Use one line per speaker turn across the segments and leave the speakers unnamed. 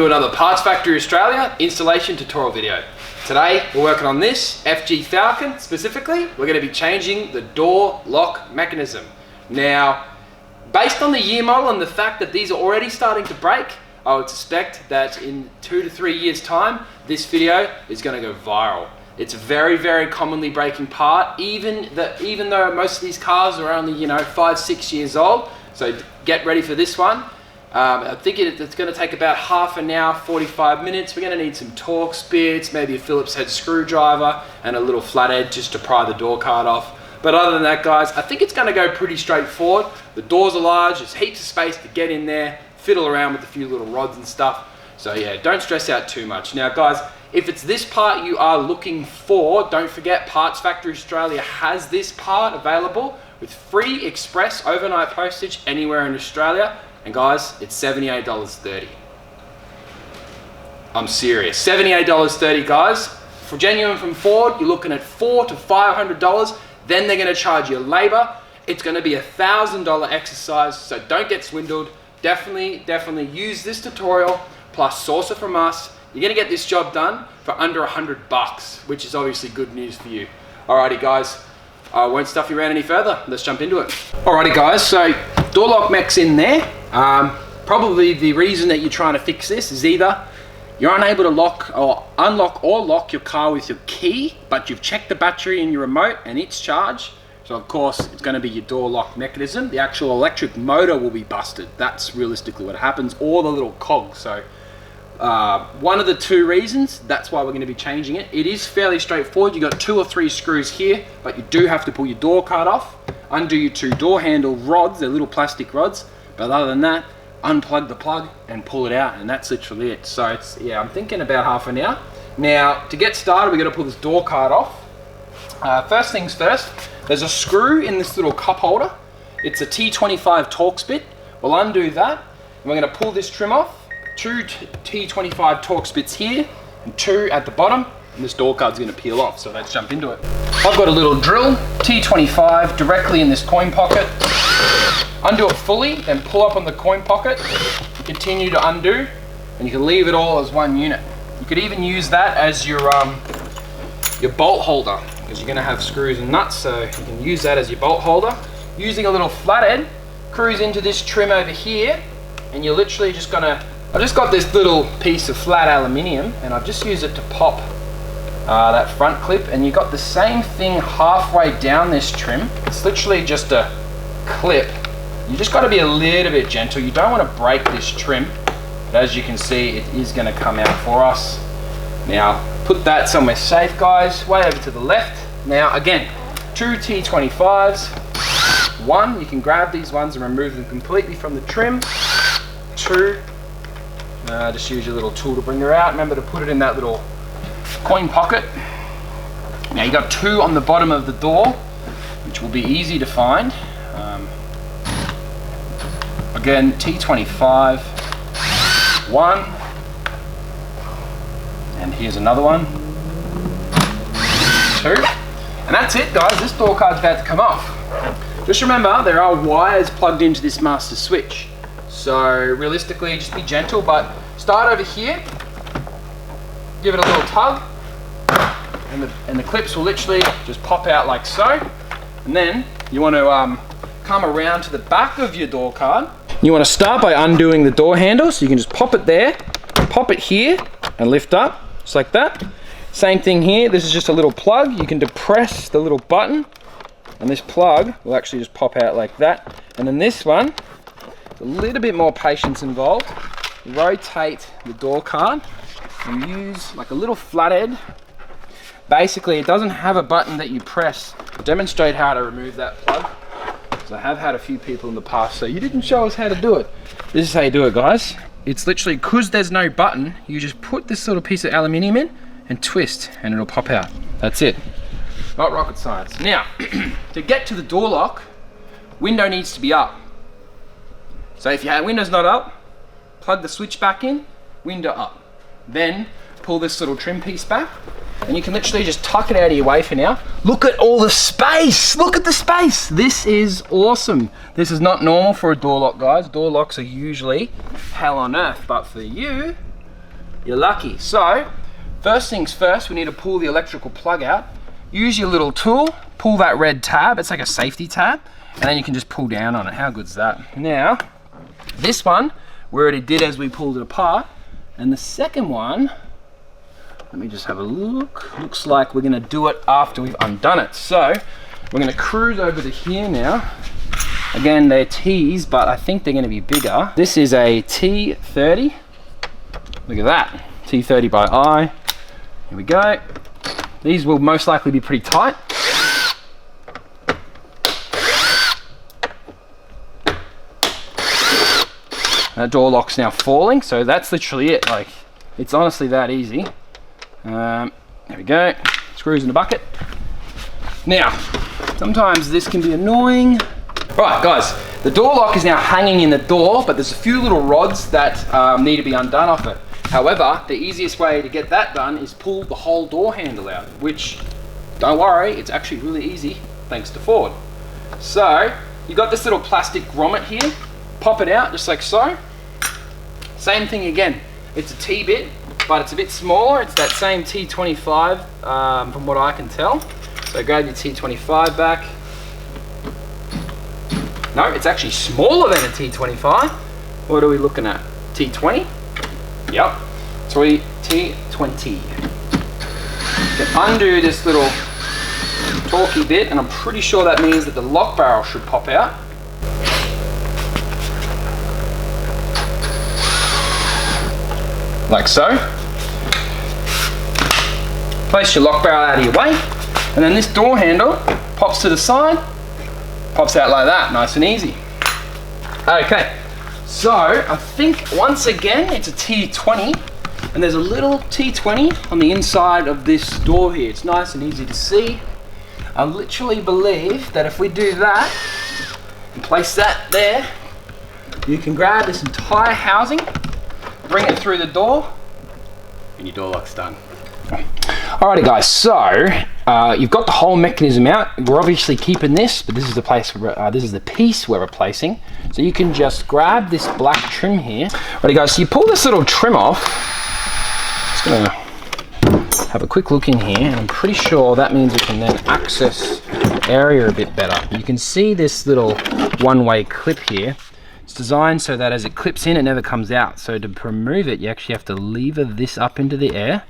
to another Parts Factory Australia installation tutorial video. Today we're working on this FG Falcon. Specifically, we're going to be changing the door lock mechanism. Now, based on the year model and the fact that these are already starting to break, I would suspect that in 2 to 3 years time, this video is going to go viral. It's a very, very commonly breaking part, even though most of these cars are only 5, 6 years old. So get ready for this one. I think it's going to take about half an hour, 45 minutes. We're going to need some Torx bits, maybe a Phillips head screwdriver, and a little flathead just to pry the door card off. But other than that, guys, I think it's going to go pretty straightforward. The doors are large, there's heaps of space to get in there, fiddle around with a few little rods and stuff. So yeah, don't stress out too much. Now guys, if it's this part you are looking for, don't forget Parts Factory Australia has this part available with free express overnight postage anywhere in Australia. And guys, it's $78.30. I'm serious, $78.30 guys. For genuine from Ford, you're looking at $400 to $500. Then they're gonna charge you labor. It's gonna be $1,000 exercise, so don't get swindled. Definitely use this tutorial plus source it from us. You're gonna get this job done for under $100, which is obviously good news for you. Alrighty guys, I won't stuff you around any further. Let's jump into it. Alrighty guys, so door lock mech's in there. Probably the reason that you're trying to fix this is either you're unable to unlock or lock your car with your key, but you've checked the battery in your remote and it's charged. So of course it's going to be your door lock mechanism. The actual electric motor will be busted. That's realistically what happens, or the little cog. So one of the two reasons, that's why we're going to be changing it. It is fairly straightforward. You've got 2 or 3 screws here, but you do have to pull your door card off, undo your 2 door handle rods, they're little plastic rods, but other than that, unplug the plug and pull it out, and that's literally it. So it's, yeah, I'm thinking about half an hour. Now to get started, we're going to pull this door card off. First things first, there's a screw in this little cup holder. It's a T25 Torx bit. We'll undo that, and we're going to pull this trim off. 2 T25 Torx bits here and 2 at the bottom, and this door card's going to peel off. So let's jump into it. I've got a little drill, T25, directly in this coin pocket. Undo it fully, then pull up on the coin pocket, continue to undo, and you can leave it all as one unit. You could even use that as your bolt holder, because you're going to have screws and nuts, so you can use that as your bolt holder. Using a little flathead, cruise into this trim over here, and you're literally just going to, I've just got this little piece of flat aluminium, and I've just used it to pop that front clip, and you've got the same thing halfway down this trim. It's literally just a clip. You just got to be a little bit gentle. You don't want to break this trim, but as you can see, it is going to come out for us. Now put that somewhere safe guys, way over to the left. Now again, 2 T25s. 1, you can grab these ones and remove them completely from the trim. 2, just use your little tool to bring her out. Remember to put it in that little coin pocket. Now you got 2 on the bottom of the door, which will be easy to find. Again, T25, 1, and here's another one, 2, and that's it guys, this door card's about to come off. Just remember, there are wires plugged into this master switch, so realistically just be gentle, but start over here, give it a little tug, and the clips will literally just pop out like so, and then you want to come around to the back of your door card. You want to start by undoing the door handle, so you can just pop it there, pop it here, and lift up, just like that. Same thing here, this is just a little plug. You can depress the little button, and this plug will actually just pop out like that. And then this one, a little bit more patience involved. Rotate the door card, and use like a little flathead. Basically, it doesn't have a button that you press. I'll demonstrate how to remove that plug. I have had a few people in the past, so you didn't show us how to do it. This is how you do it guys. It's literally, because there's no button, you just put this little piece of aluminium in and twist and it'll pop out. That's it. Not rocket science. Now, to get to the door lock, window needs to be up. So if your window's not up, plug the switch back in, window up. Then pull this little trim piece back, and you can literally just tuck it out of your way for now. Look at all the space, look at the space. This is awesome. This is not normal for a door lock, guys. Door locks are usually hell on earth, but for you, you're lucky. So, first things first, we need to pull the electrical plug out. Use your little tool, pull that red tab, it's like a safety tab, and then you can just pull down on it. How good's that? Now, this one, we already did as we pulled it apart, and the second one, let me just have a look. Looks like we're gonna do it after we've undone it. So, we're gonna cruise over to here now. Again, they're T's, but I think they're gonna be bigger. This is a T30. Look at that, T30 by I. Here we go. These will most likely be pretty tight. That door lock's now falling, so that's literally it. Like, it's honestly that easy. There we go, screws in the bucket. Now, sometimes this can be annoying. Right, guys, the door lock is now hanging in the door, but there's a few little rods that need to be undone off it. However, the easiest way to get that done is pull the whole door handle out, which, don't worry, it's actually really easy, thanks to Ford. So, you've got this little plastic grommet here, pop it out just like so. Same thing again, it's a T-bit, but it's a bit smaller. It's that same T25 from what I can tell. So grab your T25 back. No, it's actually smaller than a T25. What are we looking at? T20? Yep, T20. Undo this little torquey bit, and I'm pretty sure that means that the lock barrel should pop out. Like so. Place your lock barrel out of your way, and then this door handle pops to the side, pops out like that, nice and easy. Okay, so I think once again it's a T20, and there's a little T20 on the inside of this door here. It's nice and easy to see. I literally believe that if we do that and place that there, you can grab this entire housing, bring it through the door, and your door lock's done. Alrighty guys, so you've got the whole mechanism out. We're obviously keeping this, but this is the place where, this is the piece we're replacing. So you can just grab this black trim here. Alrighty guys, so you pull this little trim off. Just gonna have a quick look in here, and I'm pretty sure that means we can then access the area a bit better. You can see this little one-way clip here. It's designed so that as it clips in, it never comes out. So to remove it, you actually have to lever this up into the air,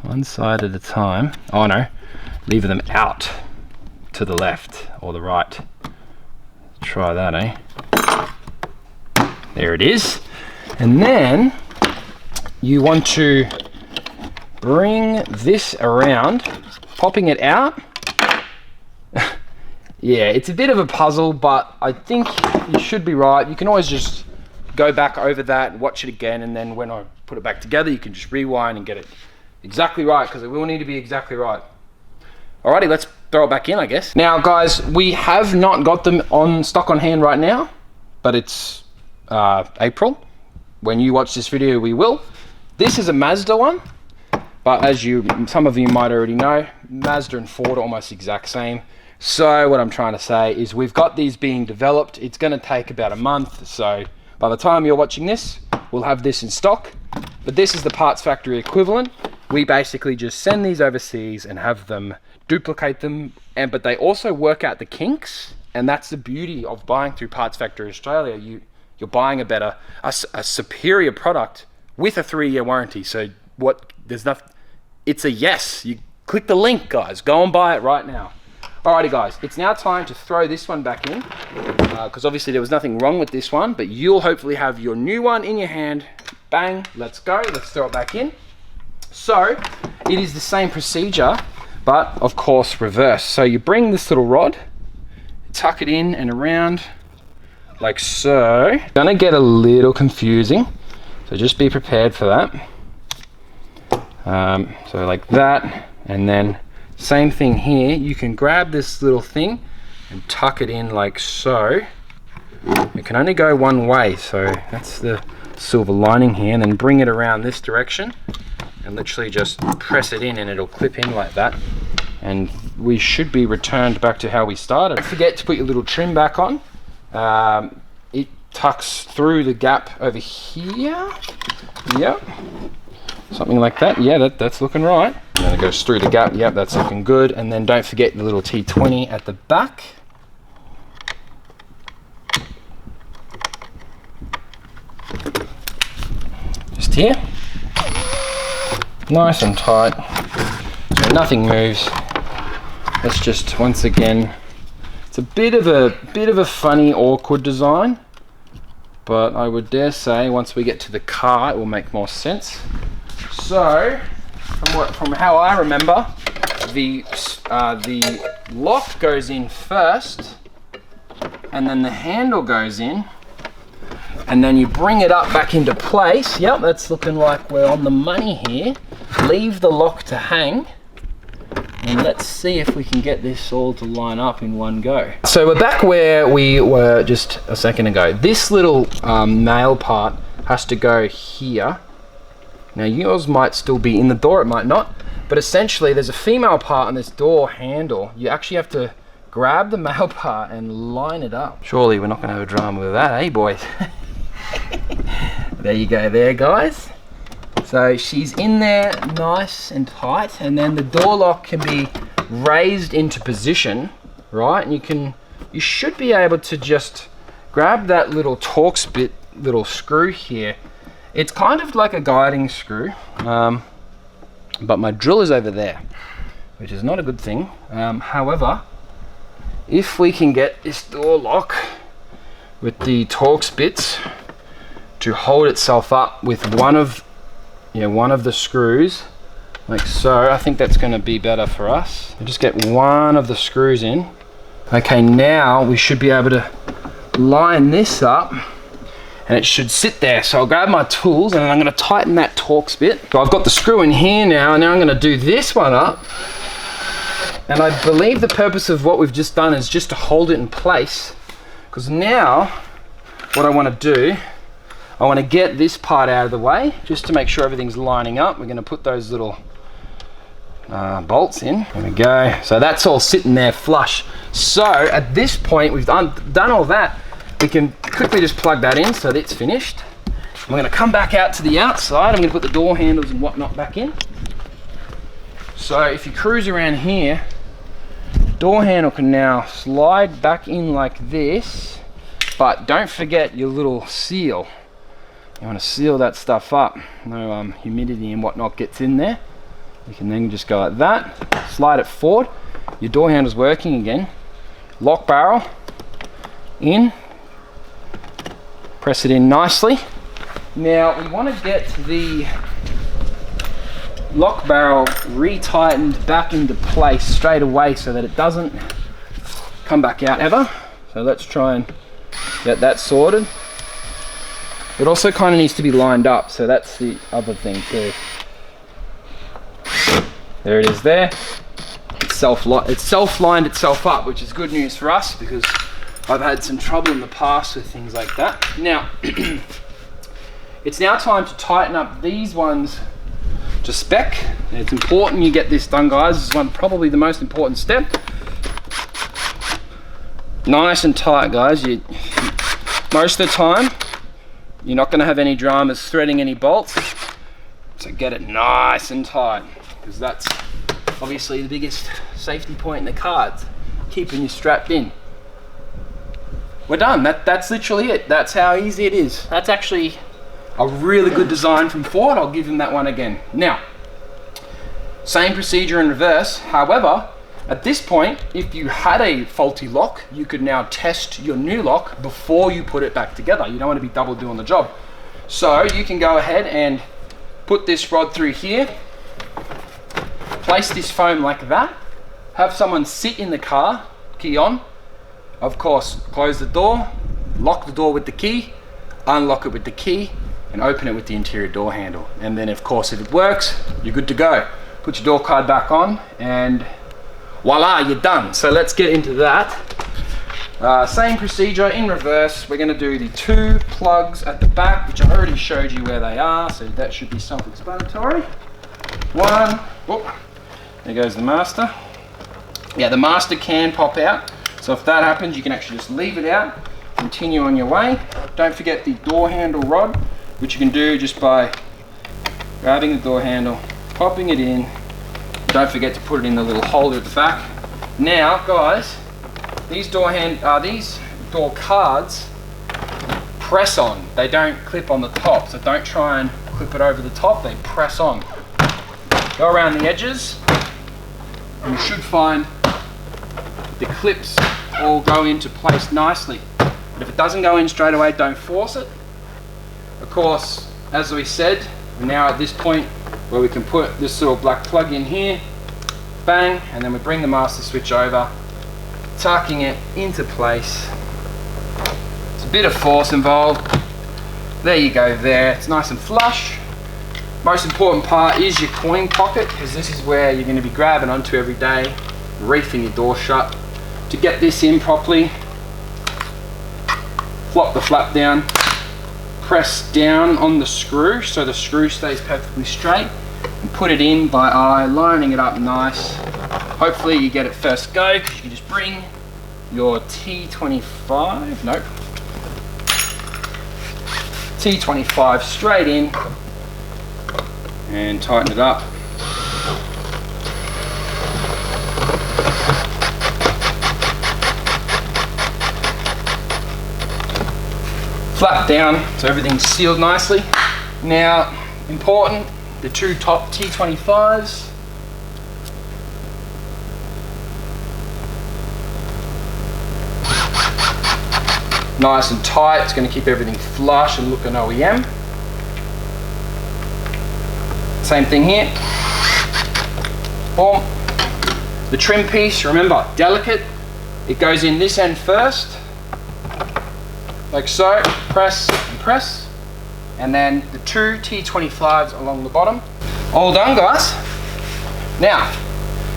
one side at a time. Oh no, lever them out to the left or the right. Try that, eh? There it is. And then you want to bring this around, popping it out. Yeah, it's a bit of a puzzle, but I think you should be right. You can always just go back over that, watch it again, and then when I put it back together, you can just rewind and get it exactly right, because it will need to be exactly right. Alrighty, let's throw it back in, I guess. Now guys, we have not got them on stock on hand right now, but it's April. When you watch this video, we will. This is a Mazda one, but as some of you might already know, Mazda and Ford are almost the exact same. So what I'm trying to say is we've got these being developed. It's going to take about a month, so by the time you're watching this, we'll have this in stock. But this is the parts factory equivalent. We basically just send these overseas and have them duplicate them, but they also work out the kinks, and that's the beauty of buying through Parts Factory Australia. You're buying a superior product with a 3-year warranty. So it's a yes. You click the link, guys. Go and buy it right now. Alrighty guys, it's now time to throw this one back in, because obviously there was nothing wrong with this one, but you'll hopefully have your new one in your hand. Bang, let's go, let's throw it back in. So, it is the same procedure, but of course reverse. So you bring this little rod, tuck it in and around, like so. It's gonna get a little confusing, so just be prepared for that. So like that, and then same thing here. You can grab this little thing and tuck it in like so. It can only go one way, so that's the silver lining here, and then bring it around this direction and literally just press it in, and it'll clip in like that, and we should be returned back to how we started. Don't forget to put your little trim back on. tucks through the gap over here. Yep. Something like that. Yeah, that's looking right. And then it goes through the gap. Yep, that's looking good. And then don't forget the little T20 at the back. Just here. Nice and tight. So nothing moves. Let's just, once again, it's a bit of a funny, awkward design, but I would dare say once we get to the car it will make more sense. So from how I remember, the lock goes in first, and then the handle goes in, and then you bring it up back into place. Yep, that's looking like we're on the money here. Leave the lock to hang, and let's see if we can get this all to line up in one go. So we're back where we were just a second ago. This little nail part has to go here. Now yours might still be in the door, it might not, but essentially there's a female part on this door handle. You actually have to grab the male part and line it up. Surely we're not going to have a drama with that, eh boys? There you go there, guys. So she's in there nice and tight, and then the door lock can be raised into position, right? And you should be able to just grab that little Torx bit, little screw here. It's kind of like a guiding screw, but my drill is over there, which is not a good thing. However, if we can get this door lock with the Torx bits to hold itself up with one of the screws, like so, I think that's going to be better for us. We'll just get one of the screws in. Okay, now we should be able to line this up, and it should sit there. So I'll grab my tools and I'm going to tighten that Torx bit. So I've got the screw in here now, and now I'm going to do this one up. And I believe the purpose of what we've just done is just to hold it in place, because now what I want to do, I want to get this part out of the way just to make sure everything's lining up. We're going to put those little bolts in. There we go. So that's all sitting there flush. So at this point, we've done all that. We can quickly just plug that in so that it's finished. I'm going to come back out to the outside. I'm going to put the door handles and whatnot back in. So if you cruise around here, door handle can now slide back in like this, but don't forget your little seal. You want to seal that stuff up. No humidity and whatnot gets in there. You can then just go like that, slide it forward. Your door handle's working again. Lock barrel in. Press it in nicely. Now we want to get the lock barrel retightened back into place straight away so that it doesn't come back out ever. So let's try and get that sorted. It also kind of needs to be lined up, so that's the other thing too. There it is there. It's self-lined itself up, which is good news for us because I've had some trouble in the past with things like that. Now, it's now time to tighten up these ones to spec. It's important you get this done, guys. This is probably the most important step. Nice and tight, guys. Most of the time, you're not going to have any dramas threading any bolts. So get it nice and tight, because that's obviously the biggest safety point in the car. It's keeping you strapped in. We're done. That's literally it. That's how easy it is. That's actually a really good design from Ford. I'll give them that one again. Now, same procedure in reverse. However, at this point, if you had a faulty lock, you could now test your new lock before you put it back together. You don't want to be double doing the job. So you can go ahead and put this rod through here, place this foam like that, have someone sit in the car, key on, of course, close the door, lock the door with the key, unlock it with the key, and open it with the interior door handle. And then of course, if it works, you're good to go. Put your door card back on and voila, you're done. So let's get into that. Same procedure in reverse. We're gonna do the 2 plugs at the back, which I already showed you where they are, so that should be self-explanatory. 1, whoop, there goes the master. Yeah, the master can pop out. So if that happens, you can actually just leave it out. continue on your way. Don't forget the door handle rod, which you can do just by grabbing the door handle, popping it in. Don't forget to put it in the little holder at the back. Now, guys, these door cards press on. They don't clip on the top, so don't try and clip it over the top. They press on. Go around the edges, and you should find the clips all go into place nicely. But if it doesn't go in straight away, don't force it. Of course, as we said, we're now at this point where we can put this little black plug in here, bang, and then we bring the master switch over, tucking it into place. It's a bit of force involved. There you go there, it's nice and flush. Most important part is your coin pocket, because this is where you're going to be grabbing onto every day, reefing your door shut. To get this in properly, flop the flap down, press down on the screw so the screw stays perfectly straight, and put it in by lining it up nice. Hopefully you get it first go, because you can just bring your T25 straight in and tighten it up. Flap down so everything's sealed nicely. Now, important, the two top T25s. Nice and tight, it's going to keep everything flush and look an OEM. Same thing here. Boom. The trim piece, remember, delicate. It goes in this end first, like so. Press and press. And then the two T25s along the bottom. All done, guys. Now,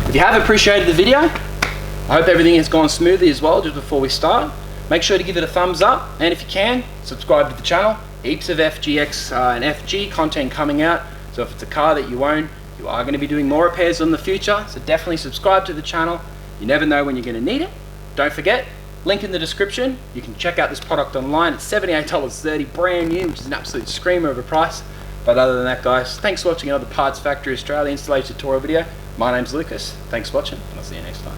if you have appreciated the video, I hope everything has gone smoothly as well just before we start. Make sure to give it a thumbs up, and if you can, subscribe to the channel. Heaps of FGX and FG content coming out. So if it's a car that you own, you are going to be doing more repairs in the future. So definitely subscribe to the channel. You never know when you're going to need it. Don't forget, link in the description. You can check out this product online. It's $78.30, brand new, which is an absolute screamer of a price. But other than that, guys, thanks for watching another Parts Factory Australia installation tutorial video. My name's Lucas. Thanks for watching, and I'll see you next time.